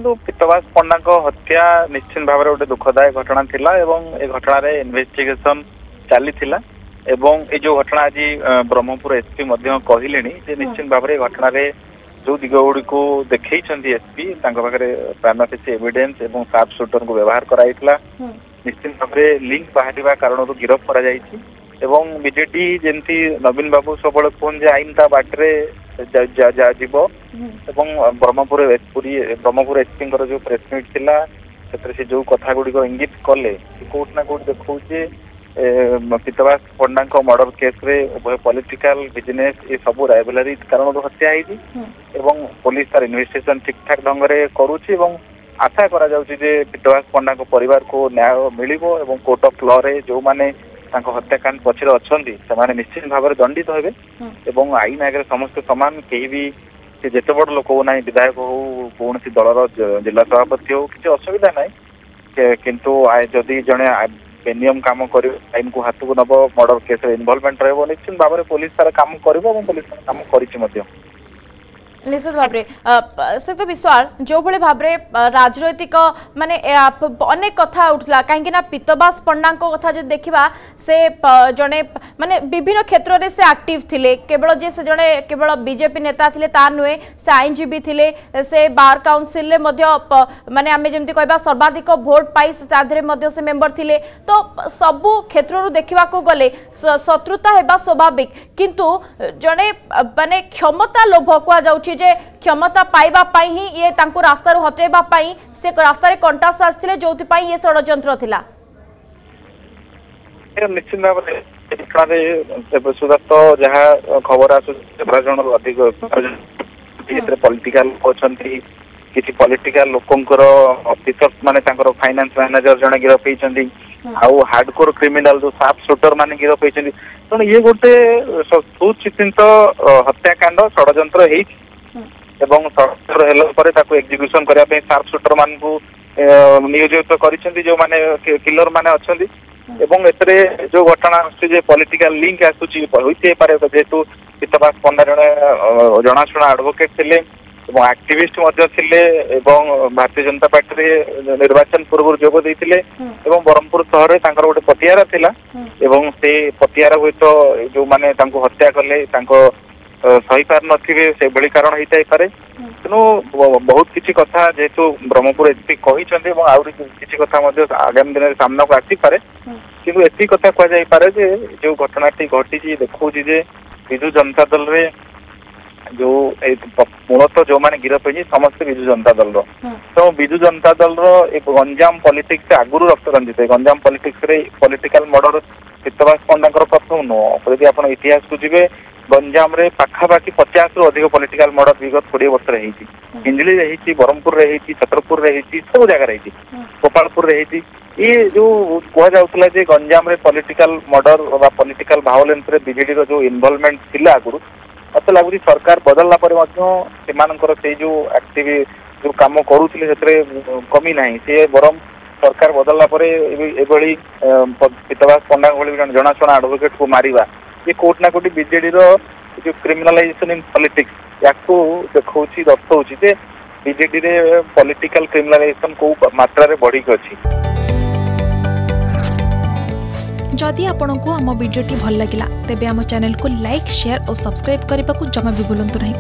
देखो पीतवास पंडा हत्या निश्चित भाव में गोटे दुखदायक घटना थिला एवं ए घटना इन्वेस्टिगेशन चली एवं ये जो घटना आज ब्रह्मपुर एसपी कहले निश्चित भाव में घटना जो दिग गुड़ी को देखते एसपी पाखे प्राइमा फेसी एविडेंस एवं सार्प शूटर को व्यवहार कराइला निश्चित भाव में लिंक बाहर कारण गिरफ कर बीजेडी जमती नवीन बाबू सब कहते आईन ता बाटे जीव एवं ब्रह्मपुर एसपी जो प्रेसमिट थिला से जो कथा गुड़िक इंगित कले कोट ना कोट देखा पीतवास पंडा मर्डर केस रे उभय पॉलिटिकल बिजनेस ये सब राइवलरी कारण हत्या एवं पुलिस तार इन्वेस्टिगेशन ठीक ठाक ढंग से करुच्ची आशा करा जाउची जे पीतवास पंडा परिवार को न्याय मिलिबो एवं कोर्ट ऑफ लॉ रे जो माने हत्याकांड पछरे अछंती से निश्चित भाव में दंडित हेबे एवं आईन आगे समस्त समान कहीं भी जेते बड़ लोक हो ना विधायक हो कौन दलर जिला सभापति हो किसी असुविधा ना किंतु जदि जड़े बेनियम काम कर आईन को हाथ को नब मर्डर केस इनवॉल्वमेंट रहिबो निश्चित भाव में पुलिस तार काम करिबो एवं पुलिस काम करिछि निश्चित भाव से तो विश्वास जो भाई भाव राजनैतिक माने अनेक कथा उठला कहीं पीतवास पंडा कथा जो देखा से जड़े माने विभिन्न क्षेत्र में से एक्टिव थिले केवल जे से जड़े केवल बीजेपी नेता थिले ता नुहे से आईनजीवी थिले से बार काउंसिल माने आमे जेमती कहबा सर्वाधिक भोट पाई से मेंबर थिले तो सबु क्षेत्र देखा गले शत्रुता हेबा स्वाभाविक किंतु जड़े माने क्षमता लोभ कुआ जाउछि जे क्षमता पाइबा पाई ही ये तांको रास्ता रो हटेबा पाई से रास्ता रे कंटा सास्थिले जोति पाई ये षडयंत्र थिला निश्चित भाव में सुधा तो जहाँ खबर आसु जन अधिक पॉलिटिकल अछंती किसी पॉलिटिकल लोकंकर ऑफिसर माने तांकर फाइनेंस मैनेजर जने गिरफ होइछंती आउ हार्डकोर क्रिमिनल जो साफ शूटर माने गिरफ होइछंती तो ये गोटे सुचिंतित हत्याकांड षडयंत्र हेइ एवं षडयंत्र हेला परे ताको एग्जीक्यूशन करिया पे सार्प शूटर मान को नियोजित करिसेंती जो माने किलर माने अछंती एवं एतरे जो घटना जे पॉलिटिकल लिंक आसुची होइते पारे जेतु पीतवास पंडा जने जनाशुना एडवोकेट थिले एवं एक्टिविस्ट मध्य थिले एवं भारतीय जनता पार्टी रे निर्वाचन पूर्व जोग देथिले एवं बरहमपुर शहर रे तांकर गोटे पतियारा थिला एवं से पतियारा होय तो जो माने तांको हत्या करले तांको सही पार नथिबे से बड़ी कारण होइताई पारे तेणु बहुत किसी कथा जेहेतु ब्रह्मपुर एसपी कही आउरी किसी कथा आगामी दिन सामना को आसी पारे किंतु एति कथा कह जाई पारे जे जो घटनाटी घटी देखौछि जे विजु जनता दल रे जो मूलतः जो माने गिरफ होई समस्त विजु जनता दल रो तो विजु जनता दल रो एक गंजाम पॉलिटिक्स से आगुरु रक्त रंजित गंजाम पॉलिटिक्स रे पॉलिटिकल मर्डर पीतवास पंडा प्रथम नुह यदि आप इतिहास को जी गंजाम रे पाखापाखि 50 रु अधिक पॉलिटिकल मर्डर विगत 20 वर्ष रही हिंजली रही ब्रह्मपुर रही छतरपुर रही सब जगह रही गोपालपुर रही ये जो कह जाउतला जे गंजाम रे पॉलिटिकल मर्डर व पॉलिटिकल वायलेंस रे बीजेडी रो जो इन्वॉल्वमेंट थिला आगुरु मत लगुच सरकार बदलला पर से जो एक्टिव जो कम करुले कमी ना सी बरम सरकार बदलला पीतवास पंडा भाई जनाशुना एडवोकेट को मारिबा ये कोट ना कोटी बीजेडी रो जो क्रिमिनलाइजेशन इन पॉलिटिक्स या देखौछि दर्शाउछि जे बीजेडी रे पॉलिटिकल क्रिमिनलाइजेशन को मात्रा रे बढ़ी अछि। जदि आपंक आम भिडी भल लगा तेब आम चैनल को लाइक शेयर और सब्सक्राइब करने को जमा भी भूलु नहीं।